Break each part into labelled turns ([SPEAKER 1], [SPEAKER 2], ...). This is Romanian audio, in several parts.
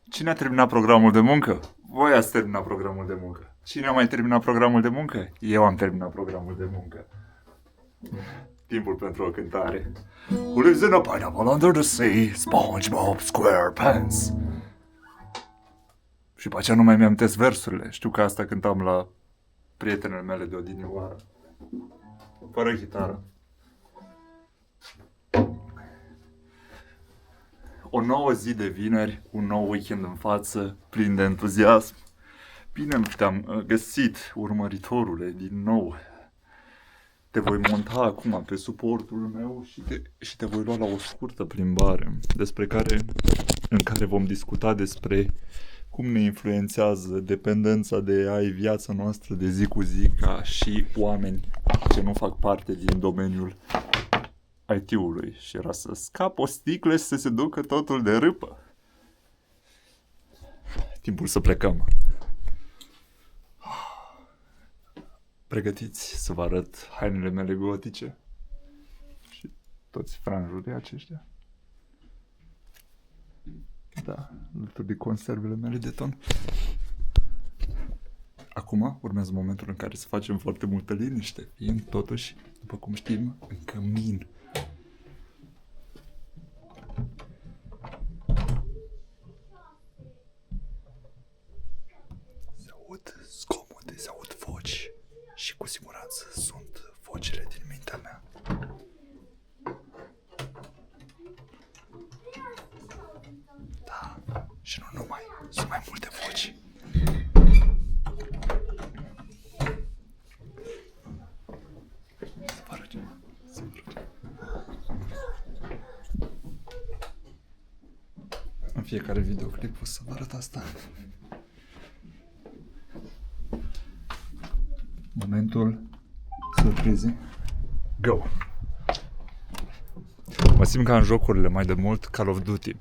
[SPEAKER 1] Cine a terminat programul de muncă? Voi ați terminat programul de muncă. Cine a mai terminat programul de muncă? Eu am terminat programul de muncă. Timpul pentru o cântare. Who lives in a pineapple under the sea? SpongeBob SquarePants. Și pe aceea nu mai mi-amintesc versurile. Știu că asta cântam la prietenele mele de odinioară. Fără chitară. O nouă zi de vineri, un nou weekend în față, plin de entuziasm. Bine te-am găsit, urmăritorule, din nou. Te voi monta acum pe suportul meu și te voi lua la o scurtă plimbare în care vom discuta despre cum ne influențează dependența de AI viața noastră de zi cu zi ca și oameni ce nu fac parte din domeniul IT-ului. Și era să scap o sticlă și să se ducă totul de râpă. Timpul să plecăm. Pregătiți să vă arăt hainele mele gotice și toți franjurii aceștia. Da, alături de conservele mele de ton. Acum urmează momentul în care să facem foarte multă liniște, fiind totuși, după cum știm, în cămin. Se aud zgomote, se aud voci și cu siguranță sunt vocile din mintea mea. Da, și nu numai, sunt mai multe voci. Să vă arăt ceva. În fiecare videoclip o să vă arăt asta. Momentul surprizei. Go! Mă simt ca în jocurile mai de mult Call of Duty,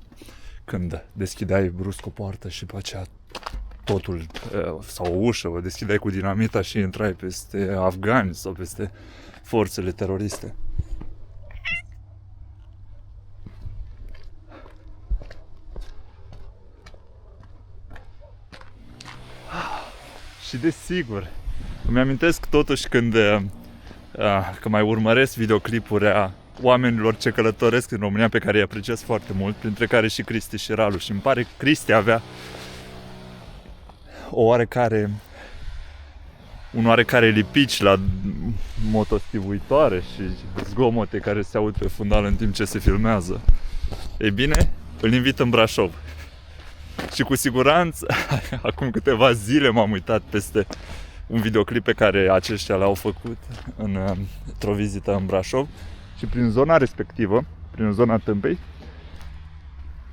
[SPEAKER 1] când deschideai brusc o poartă și pe aceea totul, sau o ușă, o deschideai cu dinamita și intrai peste afgani sau peste forțele teroriste. Și desigur, îmi amintesc totuși când mai urmăresc videoclipuri a oamenilor ce călătoresc în România, pe care îi apreciez foarte mult, printre care și Cristi și Ralu. Și îmi pare că Cristi avea un oarecare lipici la motostivuitoare și zgomote care se aud pe fundal în timp ce se filmează. Ei bine, îl invit în Brașov. Și cu siguranță, acum câteva zile m-am uitat peste un videoclip pe care aceștia l-au făcut într-o vizită în Brașov și prin zona respectivă, prin zona Tâmpei,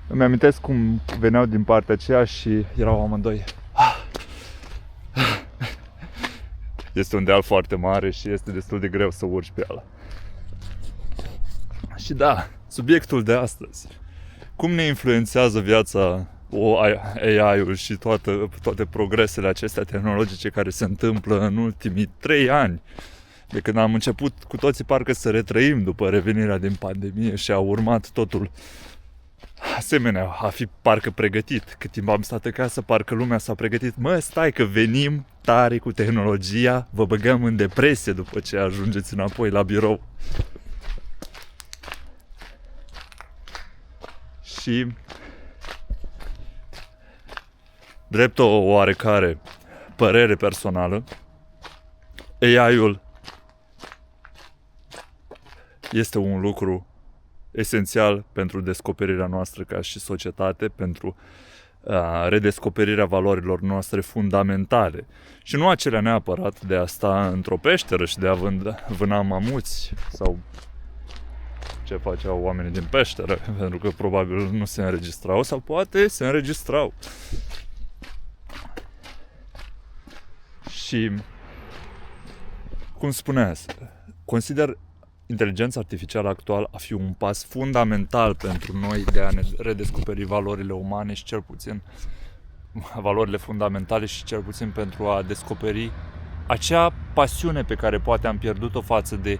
[SPEAKER 1] îmi amintesc cum veneau din partea aceea și erau amândoi. Este un deal foarte mare și este destul de greu să urci pe el. Și da, subiectul de astăzi. Cum ne influențează viața AI-ul și toate progresele acestea tehnologice care se întâmplă în ultimii 3 ani, de când am început cu toții parcă să retrăim după revenirea din pandemie și a urmat totul asemenea, a fi parcă pregătit. Cât timp am stat acasă, parcă lumea s-a pregătit. Mă, stai că venim tare cu tehnologia, vă băgăm în depresie după ce ajungeți înapoi la birou. Și drept o oarecare părere personală, AI-ul este un lucru esențial pentru descoperirea noastră ca și societate, pentru redescoperirea valorilor noastre fundamentale. Și nu acelea neapărat de a sta într-o peșteră și de a vâna mamuți sau ce făceau oamenii din peșteră, pentru că probabil nu se înregistrau sau poate se înregistrau. Și, cum spuneați, consider inteligența artificială actuală a fi un pas fundamental pentru noi de a ne redescoperi valorile umane și cel puțin valorile fundamentale și cel puțin pentru a descoperi acea pasiune pe care poate am pierdut-o față de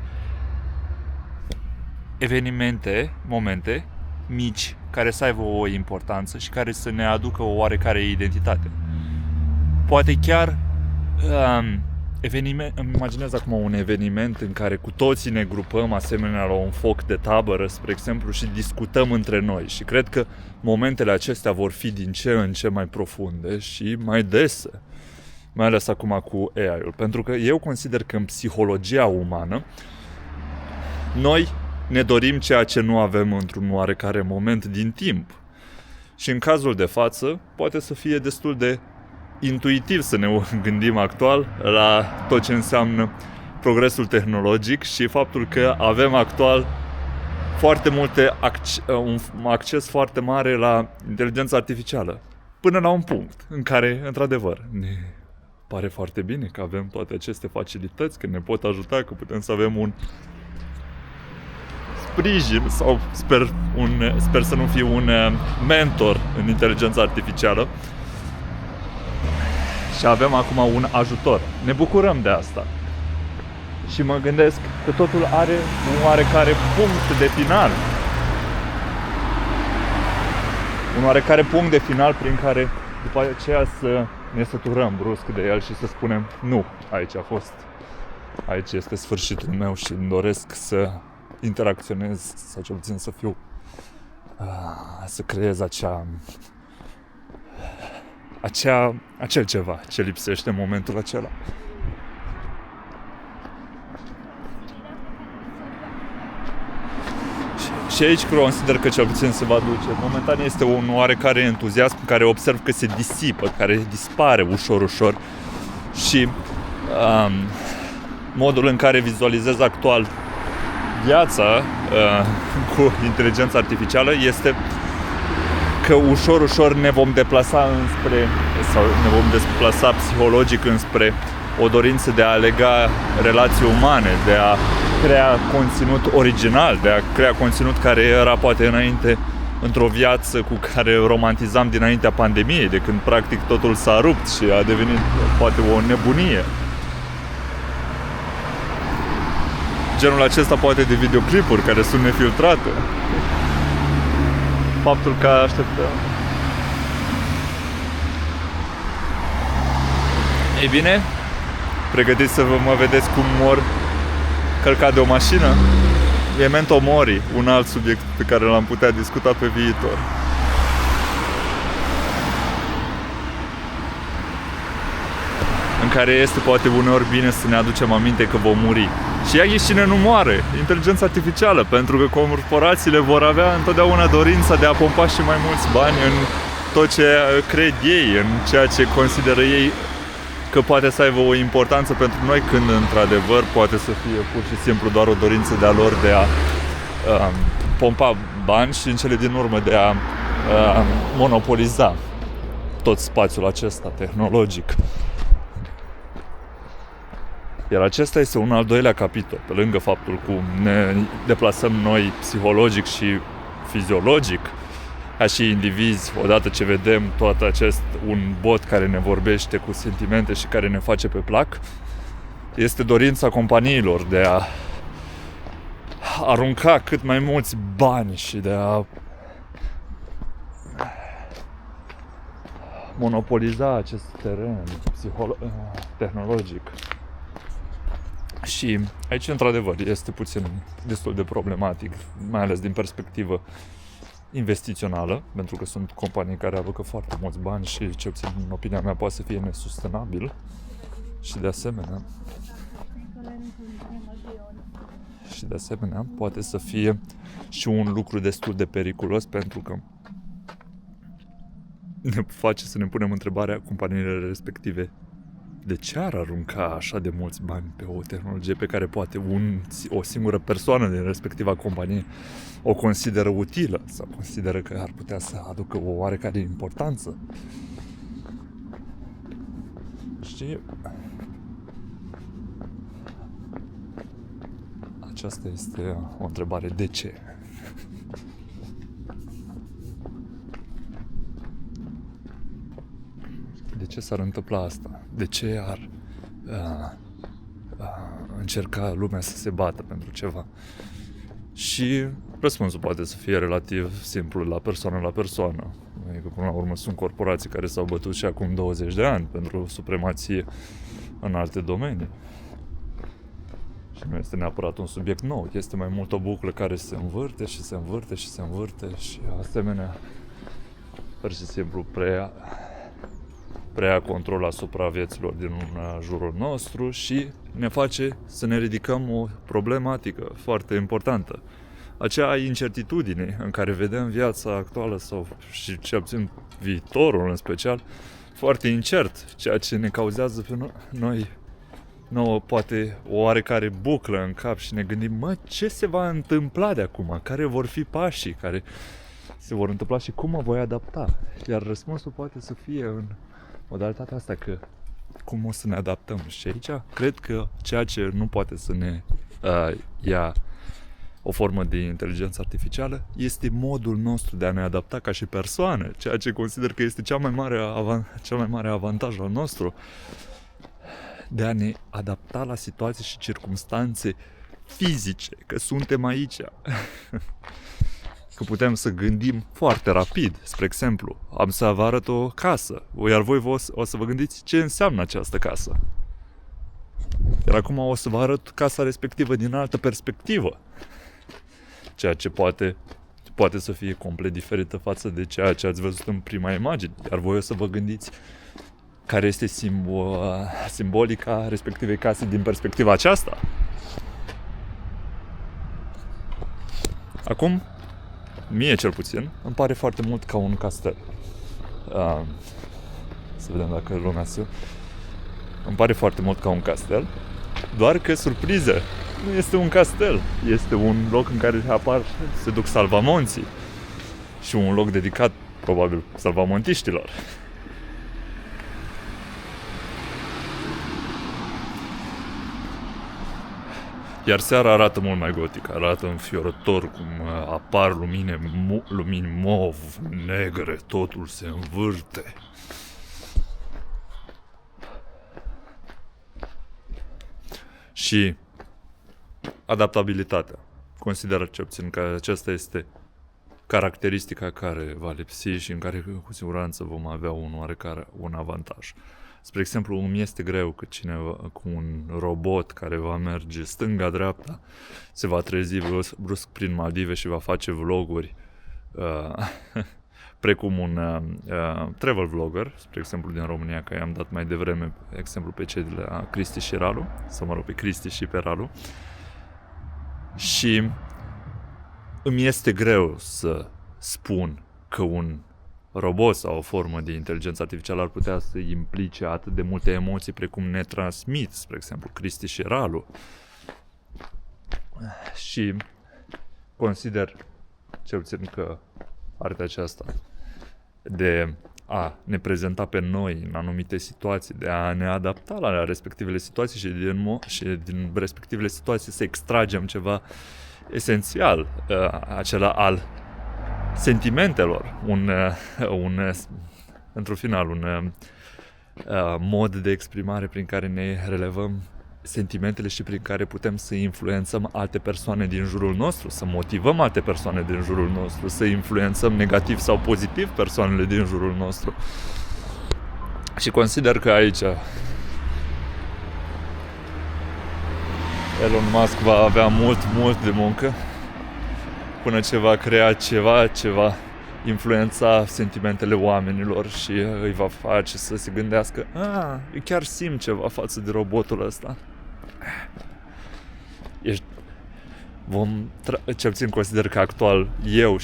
[SPEAKER 1] evenimente, momente mici care să aibă o importanță și care să ne aducă o oarecare identitate. Poate chiar îmi imaginez acum un eveniment în care cu toții ne grupăm asemenea la un foc de tabără, spre exemplu, și discutăm între noi. Și cred că momentele acestea vor fi din ce în ce mai profunde și mai dese, mai ales acum cu AI-ul. Pentru că eu consider că în psihologia umană noi ne dorim ceea ce nu avem într-un oarecare moment din timp. Și în cazul de față poate să fie destul de intuitiv să ne gândim actual la tot ce înseamnă progresul tehnologic și faptul că avem actual foarte multe un acces foarte mare la inteligența artificială. Până la un punct în care, într-adevăr, ne pare foarte bine că avem toate aceste facilități, că ne pot ajuta, că putem să avem un sprijin sau sper să nu fiu un mentor în inteligența artificială. Și avem acum un ajutor. Ne bucurăm de asta. Și mă gândesc că totul are un oarecare punct de final. Un oarecare punct de final prin care după aceea să ne săturăm brusc de el și să spunem nu, aici este sfârșitul meu și îmi doresc să interacționez sau cel puțin să fiu să creez acel ceva ce lipsește în momentul acela. Și aici consider că cel puțin se va duce. Momentan este un oarecare entuziasm care observ că se disipă, care dispare ușor și modul în care vizualizez actual viața cu inteligența artificială este că ușor ne vom deplasa ne vom desplasa psihologic înspre o dorință de a lega relații umane, de a crea conținut original, de a crea conținut care era poate înainte într-o viață cu care romantizam dinaintea pandemiei, de când practic totul s-a rupt și a devenit poate o nebunie. Genul acesta poate de videoclipuri care sunt nefiltrate. Faptul că așteptăm. Ei bine, pregătiți să mă vedeți cum mor călcat de o mașină? Memento mori, un alt subiect pe care l-am putea discuta pe viitor. În care este poate uneori bine să ne aducem aminte că vom muri. Și ea cine nu moare, inteligența artificială, pentru că corporațiile vor avea întotdeauna dorința de a pompa și mai mulți bani în tot ce cred ei, în ceea ce consideră ei că poate să aibă o importanță pentru noi, când într-adevăr poate să fie pur și simplu doar o dorință de-a lor de a pompa bani și în cele din urmă de a monopoliza tot spațiul acesta tehnologic. Iar acesta este un al doilea capitol, pe lângă faptul cum ne deplasăm noi psihologic și fiziologic, ca și indivizi, odată ce vedem un bot care ne vorbește cu sentimente și care ne face pe plac, este dorința companiilor de a arunca cât mai mulți bani și de a monopoliza acest teren tehnologic. Și aici, într-adevăr, este puțin destul de problematic, mai ales din perspectivă investițională, pentru că sunt companii care alocă foarte mulți bani și, ce puțin în opinia mea, poate să fie nesustenabil. Și de asemenea, poate să fie și un lucru destul de periculos, pentru că ne face să ne punem întrebarea companiile respective: de ce ar arunca așa de mulți bani pe o tehnologie pe care poate o singură persoană din respectiva companie o consideră utilă sau consideră că ar putea să aducă o oarecare importanță? Și aceasta este o întrebare: de ce? De ce s-ar întâmpla asta? De ce ar încerca lumea să se bată pentru ceva? Și răspunsul poate să fie relativ simplu la persoană la persoană. Adică, până la urmă, sunt corporații care s-au bătut și acum 20 de ani pentru supremație în alte domenii. Și nu este neapărat un subiect nou, este mai mult o buclă care se învârte și se învârte și se învârte și asemenea pur și simplu preia control asupra vieților din jurul nostru și ne face să ne ridicăm o problematică foarte importantă. Aceea incertitudine în care vedem viața actuală sau și cel puțin viitorul în special foarte incert, ceea ce ne cauzează pe noi nouă poate o oarecare buclă în cap și ne gândim, ce se va întâmpla de acum? Care vor fi pașii care se vor întâmpla și cum mă voi adapta? Iar răspunsul poate să fie în modalitatea asta, că cum o să ne adaptăm. Și aici cred că ceea ce nu poate să ne ia o formă de inteligență artificială este modul nostru de a ne adapta ca și persoane, ceea ce consider că este cel mai mare avantaj al nostru, de a ne adapta la situații și circumstanțe fizice, că suntem aici. Că putem să gândim foarte rapid. Spre exemplu, am să vă arăt o casă, iar voi o să vă gândiți ce înseamnă această casă. Iar acum o să vă arăt casa respectivă din altă perspectivă, ceea ce poate să fie complet diferită față de ceea ce ați văzut în prima imagine. Iar voi o să vă gândiți care este simbolica respectivei case din perspectiva aceasta. Acum, mie cel puțin, îmi pare foarte mult ca un castel. Să vedem dacă lumea se... Îmi pare foarte mult ca un castel, doar că, surpriză, nu este un castel. Este un loc în care se duc salvamonții și un loc dedicat, probabil, salvamontiștilor. Iar seara arată mult mai gotic, arată înfiorător, cum apar lumini mov, negre, totul se învârte. Și adaptabilitatea. Consider cel puțin că aceasta este caracteristica care va lipsi și în care cu siguranță vom avea un avantaj. Spre exemplu, îmi este greu că cineva cu un robot care va merge stânga-dreapta se va trezi brusc prin Maldive și va face vloguri precum un travel vlogger, spre exemplu din România, că i-am dat mai devreme exemplu pe cei de la Cristi și Ralu, sau mă rog, pe Cristi și pe Ralu. Și îmi este greu să spun că un robot sau o formă de inteligență artificială ar putea să implice atât de multe emoții precum ne transmit, spre exemplu, Cristi și Ralu. Și consider, cel puțin, că artea aceasta de a ne prezenta pe noi în anumite situații, de a ne adapta la respectivele situații și din respectivele situații să extragem ceva esențial, acela al sentimentelor, într-un final, un mod de exprimare prin care ne relevăm sentimentele și prin care putem să influențăm alte persoane din jurul nostru, să motivăm alte persoane din jurul nostru, să influențăm negativ sau pozitiv persoanele din jurul nostru. Și consider că aici Elon Musk va avea mult de muncă până ce va crea ceva ce va influența sentimentele oamenilor și îi va face să se gândească, eu chiar simt ceva față de robotul ăsta. Cel puțin consider că actual eu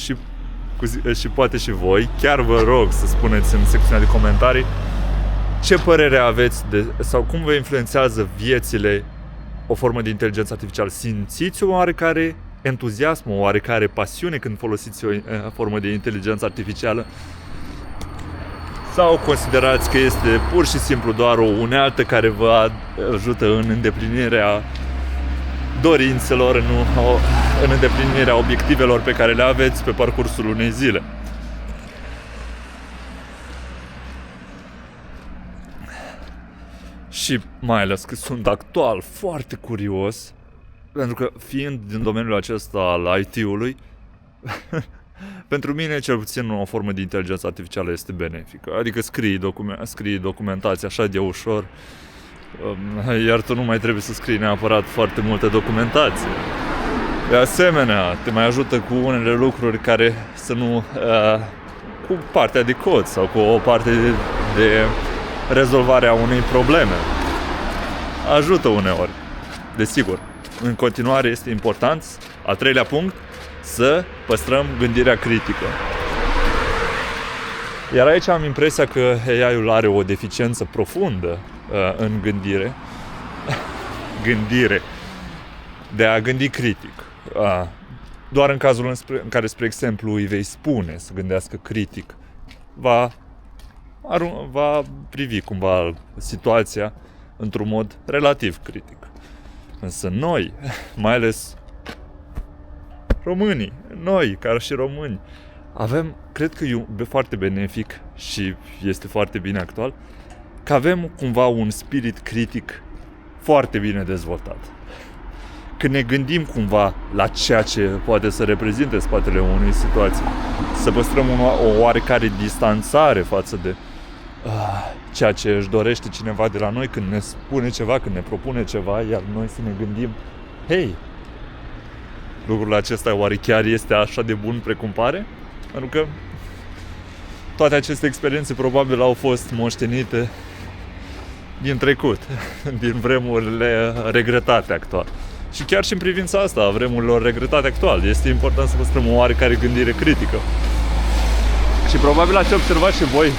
[SPEAKER 1] și poate și voi, chiar vă rog să spuneți în secțiunea de comentarii ce părere aveți sau cum vă influențează viețile o formă de inteligență artificială. Simțiți o oarecare entuziasm, o oarecare pasiune când folosiți o formă de inteligență artificială? Sau considerați că este pur și simplu doar o unealtă care vă ajută în îndeplinirea dorințelor, în îndeplinirea obiectivelor pe care le aveți pe parcursul unei zile? Și mai ales că sunt actual foarte curios Pentru că fiind din domeniul acesta al IT-ului, pentru mine cel puțin o formă de inteligență artificială este benefică. Adică scrii documentație așa de ușor, iar tu nu mai trebuie să scrii neapărat foarte multă documentație. De asemenea, te mai ajută cu unele lucruri care să nu... cu partea de cod sau cu o parte de rezolvare a unei probleme. Ajută uneori, desigur. În continuare este important, al treilea punct, să păstrăm gândirea critică. Iar aici am impresia că AI-ul are o deficiență profundă în gândire, de a gândi critic. Doar în cazul în care, spre exemplu, îi vei spune să gândească critic, va privi cumva situația într-un mod relativ critic. Însă noi, mai ales românii, noi, ca și români, avem, cred că e foarte benefic și este foarte bine actual, că avem cumva un spirit critic foarte bine dezvoltat. Când ne gândim cumva la ceea ce poate să reprezinte spatele unei situații, să păstrăm o oarecare distanțare față de ceea ce își dorește cineva de la noi când ne spune ceva, când ne propune ceva, iar noi să ne gândim, hei, lucrul acesta oare chiar este așa de bun precum pare? Pentru că toate aceste experiențe probabil au fost moștenite din trecut, din vremurile regretate actual. Și chiar și în privința asta, a vremurilor regretate actual, este important să păstrăm o oarecare gândire critică. Și probabil ați observat și voi,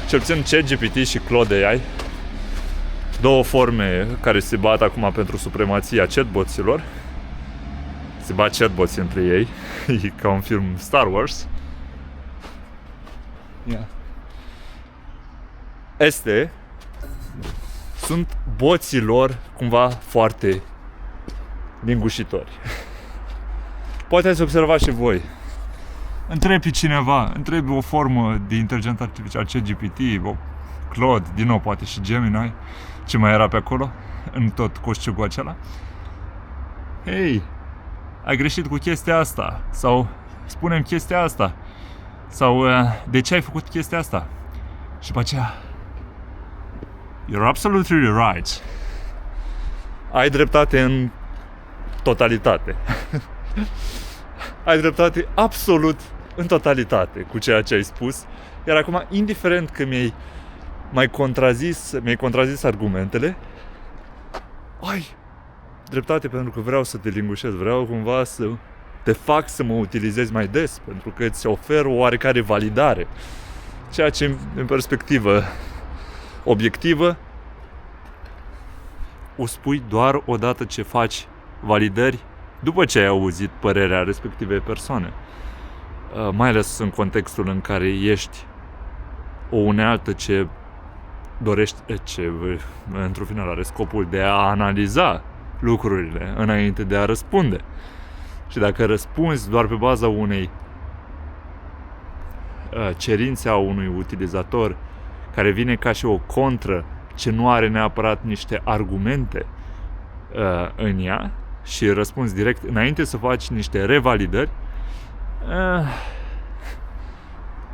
[SPEAKER 1] cel puțin ChatGPT și Claude AI, două forme care se bat acum pentru supremația chatboților. Se bat chatboții între ei, e ca un film Star Wars. Sunt boții lor cumva foarte lingușitori. Poate ați observat și voi. Întrebi cineva, întrebi o formă de inteligență artificială, ChatGPT, Claude, din nou poate și Gemini, ce mai era pe acolo, în tot coșciugul acela. Hei, ai greșit cu chestia asta, sau spune-mi chestia asta, sau de ce ai făcut chestia asta? Și după aceea, you're absolutely right. Ai dreptate în totalitate. Ai dreptate absolut în totalitate cu ceea ce ai spus. Iar acum, indiferent că mi-ai contrazis argumentele, ai dreptate pentru că vreau să te lingușez, vreau cumva să te fac să mă utilizezi mai des, pentru că îți ofer o oarecare validare. Ceea ce, în perspectivă obiectivă, o spui doar odată ce faci validări după ce ai auzit părerea respectivei persoane. Mai ales în contextul în care ești o unealtă ce dorești, într-un final are scopul de a analiza lucrurile înainte de a răspunde. Și dacă răspunzi doar pe baza unei cerințe a unui utilizator care vine ca și o contră ce nu are neapărat niște argumente în ea și răspunzi direct înainte să faci niște revalidări,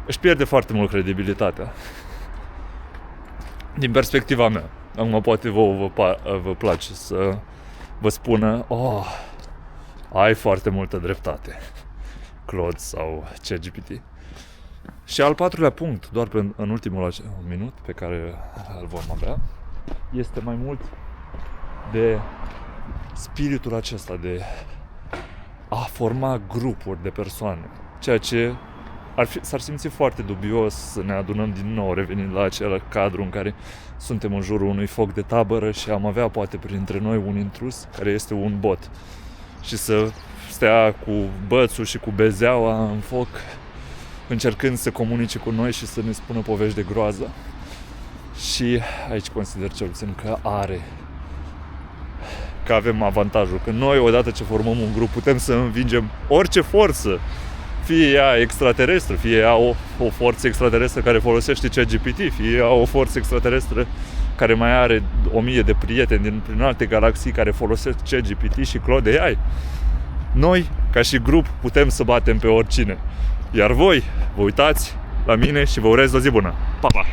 [SPEAKER 1] își pierde foarte mult credibilitatea. Din perspectiva mea. Acum poate vă place să vă spună ai foarte multă dreptate, Claude sau ChatGPT. Și al patrulea punct, doar în ultimul minut pe care îl vom avea, este mai mult de spiritul acesta de a forma grupuri de persoane. Ceea ce s-ar simți foarte dubios să ne adunăm din nou, revenind la acel cadru în care suntem în jurul unui foc de tabără și am avea poate printre noi un intrus care este un bot și să stea cu bățul și cu bezeaua în foc încercând să comunice cu noi și să ne spună povești de groază. Și aici consider cel puțin că avem avantajul, că noi odată ce formăm un grup putem să învingem orice forță Fie ea extraterestră, fie ea o forță extraterestră care folosește ChatGPT, fie ea o forță extraterestră care mai are 1000 de prieteni prin alte galaxii care folosesc ChatGPT și Claude AI. Noi, ca și grup, putem să batem pe oricine. Iar voi, vă uitați la mine și vă urez o zi bună. Pa, pa!